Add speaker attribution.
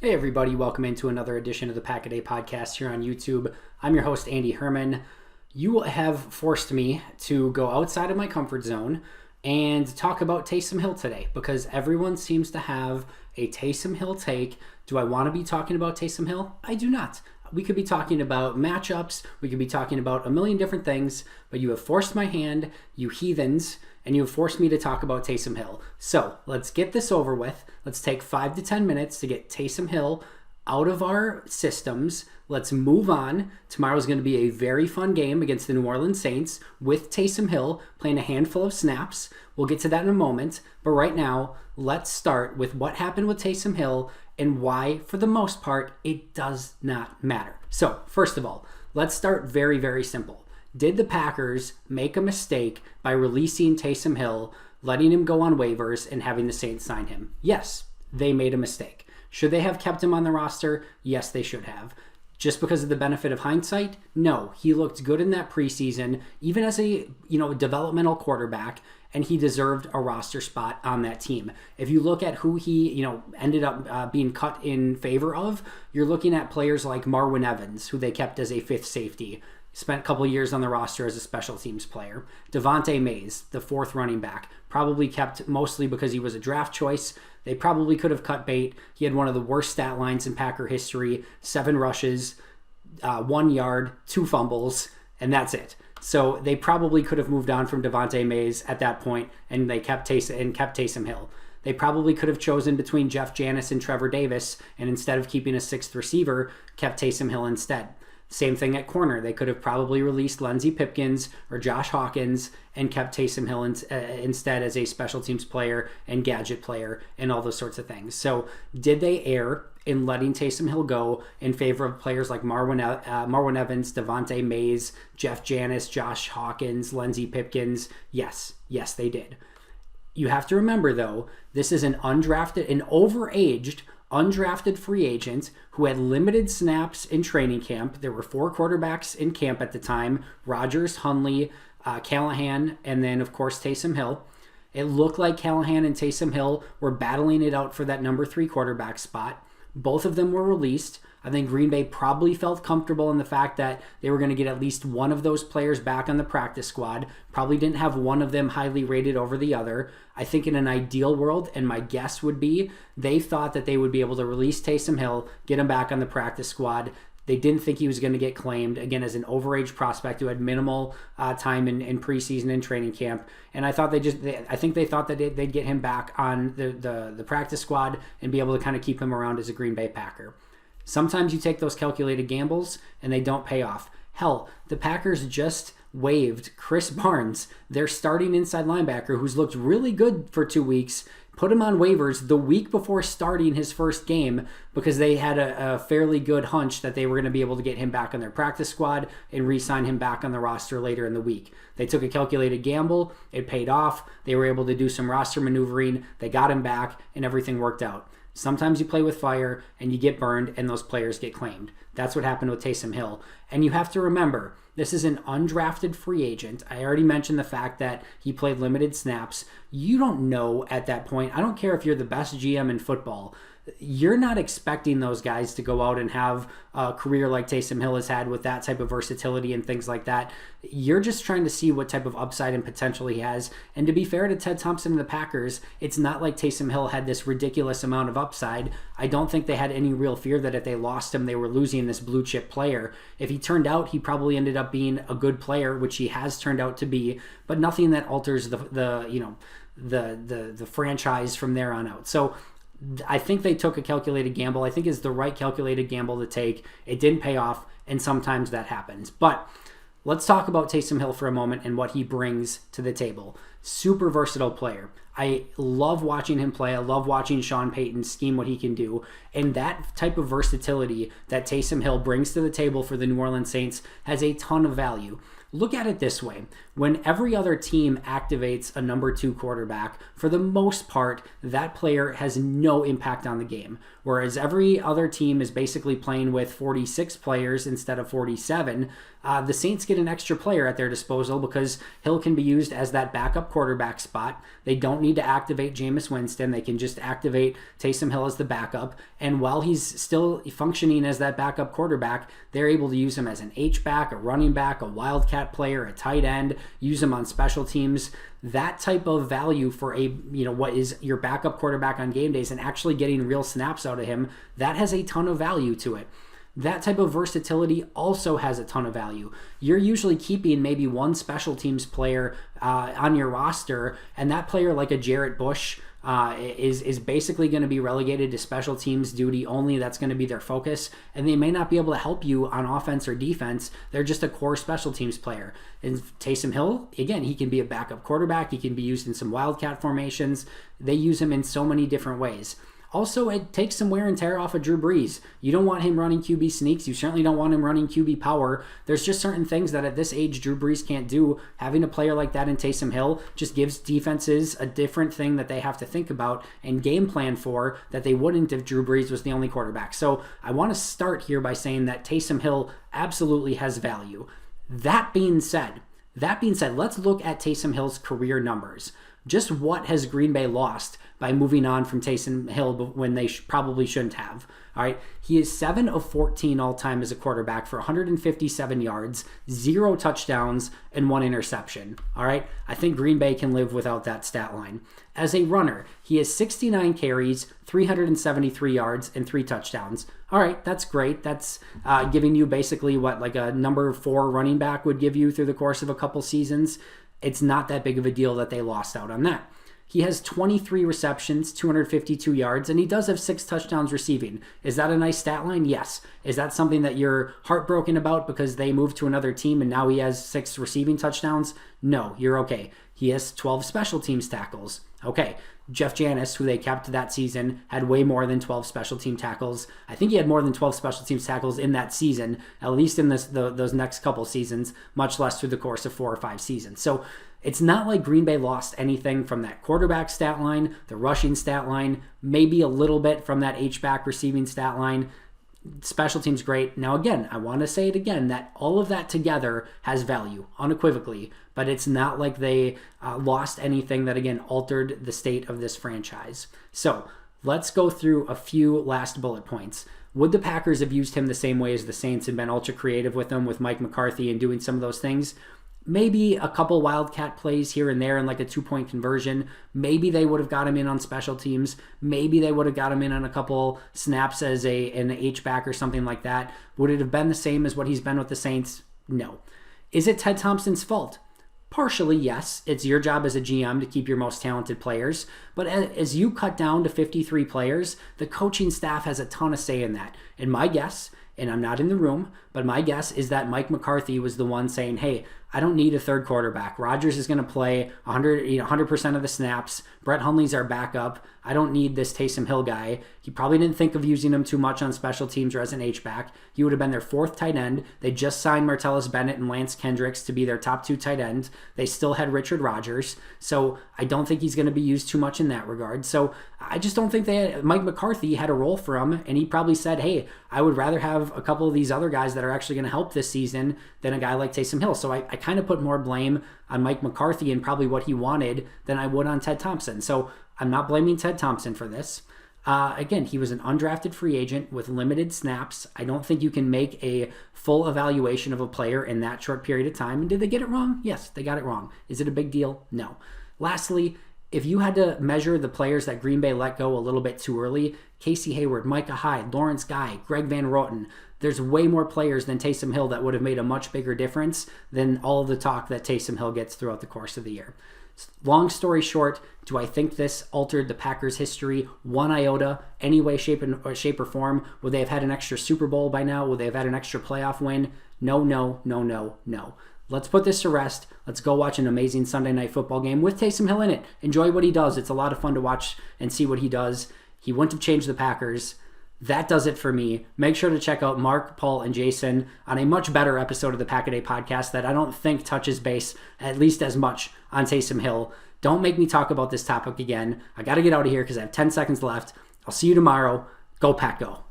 Speaker 1: Hey everybody, welcome into another edition of the Pack a Day podcast here on YouTube. I'm your host, Andy Herman. You have forced me to go outside of my comfort zone and talk about Taysom Hill today because everyone seems to have a Taysom Hill take. Do I want to be talking about Taysom Hill? I do not. We could be talking about matchups, we could be talking about a million different things, but you have forced my hand, you heathens, and you have forced me to talk about Taysom Hill. So let's get this over with. Let's take 5 to 10 minutes to get Taysom Hill out of our systems. Let's move on. Tomorrow's going to be a very fun game against the New Orleans Saints with Taysom Hill playing a handful of snaps. We'll get to that in a moment. But right now, let's start with what happened with Taysom Hill and why, for the most part, it does not matter. So, first of all, let's start very, very simple. Did the Packers make a mistake by releasing Taysom Hill, letting him go on waivers, and having the Saints sign him? Yes, they made a mistake. Should they have kept him on the roster? Yes, they should have. Just because of the benefit of hindsight? No, he looked good in that preseason, even as a developmental quarterback, and he deserved a roster spot on that team. If you look at who he ended up being cut in favor of, you're looking at players like Marwin Evans, who they kept as a fifth safety. Spent a couple years on the roster as a special teams player. Devontae Mays, the fourth running back, probably kept mostly because he was a draft choice. They probably could have cut bait. He had one of the worst stat lines in Packer history, 7 rushes, 1 yard, 2 fumbles, and that's it. So they probably could have moved on from Devontae Mays at that point, and they kept Taysom Hill. They probably could have chosen between Jeff Janis and Trevor Davis, and instead of keeping a 6th receiver, kept Taysom Hill instead. Same thing at corner. They could have probably released Lindsey Pipkins or Josh Hawkins and kept Taysom Hill instead as a special teams player and gadget player and all those sorts of things. So did they err in letting Taysom Hill go in favor of players like Marwin Evans, Devontae Mays, Jeff Janis, Josh Hawkins, Lindsey Pipkins? Yes, they did. You have to remember, though, this is an overaged undrafted free agent who had limited snaps in training camp. There were 4 quarterbacks in camp at the time: Rodgers, Hundley, Callahan, and then, of course, Taysom Hill. It looked like Callahan and Taysom Hill were battling it out for that number 3 quarterback spot. Both of them were released. I think Green Bay probably felt comfortable in the fact that they were going to get at least one of those players back on the practice squad. Probably didn't have one of them highly rated over the other. I think in an ideal world, and my guess would be, they thought that they would be able to release Taysom Hill, get him back on the practice squad. They didn't think he was going to get claimed, again, as an overage prospect who had minimal time in preseason and training camp. And I thought they thought that they'd get him back on the practice squad and be able to kind of keep him around as a Green Bay Packer. Sometimes you take those calculated gambles and they don't pay off. Hell, the Packers just waived Chris Barnes, their starting inside linebacker, who's looked really good for 2 weeks, put him on waivers the week before starting his first game because they had a fairly good hunch that they were going to be able to get him back on their practice squad and re-sign him back on the roster later in the week. They took a calculated gamble. It paid off. They were able to do some roster maneuvering. They got him back, and everything worked out. Sometimes you play with fire and you get burned and those players get claimed. That's what happened with Taysom Hill. And you have to remember, this is an undrafted free agent. I already mentioned the fact that he played limited snaps. You don't know at that point. I don't care if you're the best GM in football. You're not expecting those guys to go out and have a career like Taysom Hill has had with that type of versatility and things like that. You're just trying to see what type of upside and potential he has. And to be fair to Ted Thompson and the Packers, it's not like Taysom Hill had this ridiculous amount of upside. I don't think they had any real fear that if they lost him, they were losing this blue chip player. If he turned out, he probably ended up being a good player, which he has turned out to be, but nothing that alters the franchise from there on out. So I think they took a calculated gamble. I think it's the right calculated gamble to take. It didn't pay off, and sometimes that happens. But let's talk about Taysom Hill for a moment and what he brings to the table. Super versatile player. I love watching him play. I love watching Sean Payton scheme what he can do. And that type of versatility that Taysom Hill brings to the table for the New Orleans Saints has a ton of value. Look at it this way. When every other team activates a number 2 quarterback, for the most part, that player has no impact on the game. Whereas every other team is basically playing with 46 players instead of 47, The Saints get an extra player at their disposal because Hill can be used as that backup quarterback spot. They don't need to activate Jameis Winston. They can just activate Taysom Hill as the backup. And while he's still functioning as that backup quarterback, they're able to use him as an H-back, a running back, a wildcat player, a tight end, use him on special teams. That type of value for what is your backup quarterback on game days and actually getting real snaps out of him, that has a ton of value to it. That type of versatility also has a ton of value. You're usually keeping maybe one special teams player on your roster, and that player, like a Jarrett Bush, is basically going to be relegated to special teams duty only. That's going to be their focus, and they may not be able to help you on offense or defense. They're just a core special teams player. And Taysom Hill, again, he can be a backup quarterback. He can be used in some wildcat formations. They use him in so many different ways. Also, it takes some wear and tear off of Drew Brees. You don't want him running QB sneaks. You certainly don't want him running QB power. There's just certain things that at this age Drew Brees can't do. Having a player like that in Taysom Hill just gives defenses a different thing that they have to think about and game plan for that they wouldn't if Drew Brees was the only quarterback. So I want to start here by saying that Taysom Hill absolutely has value. That being said, let's look at Taysom Hill's career numbers. Just what has Green Bay lost by moving on from Taysom Hill when they probably shouldn't have? All right, he is 7 of 14 all-time as a quarterback for 157 yards, 0 touchdowns, and 1 interception. All right, I think Green Bay can live without that stat line. As a runner, he has 69 carries, 373 yards, and 3 touchdowns. All right, that's great. That's giving you basically what like a number 4 running back would give you through the course of a couple seasons. It's not that big of a deal that they lost out on that. He has 23 receptions, 252 yards, and he does have 6 touchdowns receiving. Is that a nice stat line? Yes. Is that something that you're heartbroken about because they moved to another team and now he has 6 receiving touchdowns? No, you're okay. He has 12 special teams tackles. Okay. Jeff Janis, who they kept that season, had way more than 12 special team tackles. I think he had more than 12 special teams tackles in that season, at least in those next couple seasons, much less through the course of 4 or 5 seasons. So it's not like Green Bay lost anything from that quarterback stat line, the rushing stat line, maybe a little bit from that H-back receiving stat line. Special teams great. Now again, I want to say it again that all of that together has value, unequivocally, but it's not like they lost anything that again altered the state of this franchise. So let's go through a few last bullet points. Would the Packers have used him the same way as the Saints and been ultra creative with him with Mike McCarthy and doing some of those things? Maybe a couple wildcat plays here and there and like a 2-point conversion. Maybe they would have got him in on special teams. Maybe they would have got him in on a couple snaps as an H-back or something like that. Would it have been the same as what he's been with the Saints? No. Is it Ted Thompson's fault? Partially, yes. It's your job as a GM to keep your most talented players. But as you cut down to 53 players, the coaching staff has a ton of say in that. And my guess, and I'm not in the room, but my guess is that Mike McCarthy was the one saying, hey, I don't need a third quarterback. Rodgers is going to play 100% of the snaps. Brett Hundley's our backup. I don't need this Taysom Hill guy. He probably didn't think of using him too much on special teams or as an H-back. He would have been their 4th tight end. They just signed Martellus Bennett and Lance Kendricks to be their top 2 tight ends. They still had Richard Rodgers. So I don't think he's going to be used too much in that regard. So I just don't think Mike McCarthy had a role for him, and he probably said, hey, I would rather have a couple of these other guys that are actually going to help this season than a guy like Taysom Hill. So I kind of put more blame on Mike McCarthy and probably what he wanted than I would on Ted Thompson. So I'm not blaming Ted Thompson for this. Again, he was an undrafted free agent with limited snaps. I don't think you can make a full evaluation of a player in that short period of time. And did they get it wrong? Yes, they got it wrong. Is it a big deal? No. Lastly, if you had to measure the players that Green Bay let go a little bit too early, Casey Hayward, Micah Hyde, Lawrence Guy, Greg Van Roten, there's way more players than Taysom Hill that would have made a much bigger difference than all of the talk that Taysom Hill gets throughout the course of the year. Long story short, do I think this altered the Packers' history one iota, any way, shape, or form? Would they have had an extra Super Bowl by now? Would they have had an extra playoff win? No. Let's put this to rest. Let's go watch an amazing Sunday night football game with Taysom Hill in it. Enjoy what he does. It's a lot of fun to watch and see what he does. He wouldn't have changed the Packers. That does it for me. Make sure to check out Mark, Paul, and Jason on a much better episode of the Pack-A-Day podcast that I don't think touches base at least as much on Taysom Hill. Don't make me talk about this topic again. I got to get out of here because I have 10 seconds left. I'll see you tomorrow. Go Pack Go.